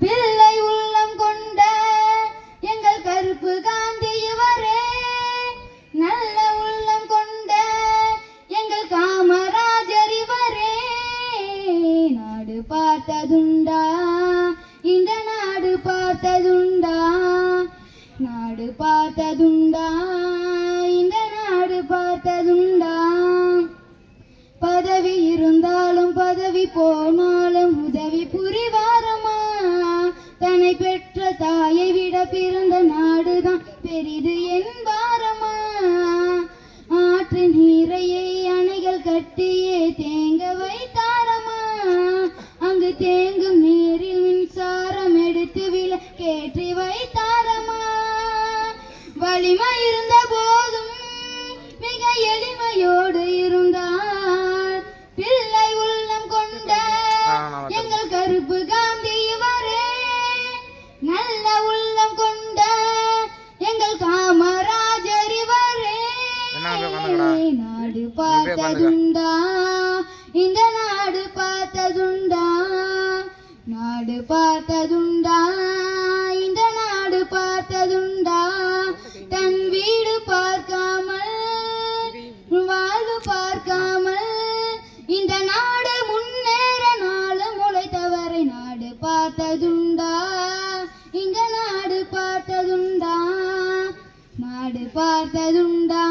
பிள்ளை உள்ளம் கொண்ட எங்கள் கருப்பு காந்தி இவரே, நல்ல உள்ளம் கொண்ட எங்கள் காமராஜர் இவரே. நாடு பார்த்ததுண்டா இந்த நாடு பார்த்ததுண்டா, நாடு பார்த்ததுண்டா இந்த நாடு பார்த்ததுண்டா. பதவி இருந்தாலும் பதவி போனாலும் உதவி புரிவாரமா, தன்னை பெற்ற தாயை விட பிறந்த நாடுதான் பெரிது என்பாரமா. ஆற்று நீரையை அணைகள் கட்டியே தேங்க வைத்தாரமா, அங்கு தேங்கும் நீரில் மின்சாரம் எடுத்து விளக்கேற்றி வைத்தாரமா. வலிமை இருந்த போதும் மிக எளிமையோடு இருந்தார், பிள்ளை உள்ளம் கொண்ட எங்கள் கருப்பு காந்தி இவரே, நல்ல உள்ளம் கொண்ட எங்கள் காமராஜர் இவரே. நாடு பார்த்ததுண்டா இந்த நாடு பார்த்ததுண்டா, நாடு பார்த்ததுண்டா இந்த நாடு பார்த்ததுண்டா. தன் வீடு பார்க்காமல் வாழ்வு பார்க்காமல் இந்த நாடு முன்னேற நாடு முளைத்தவரை நாடு பார்த்ததுண்டா, இந்த நாடு பார்த்ததுண்டா, நாடு பார்த்ததுண்டா.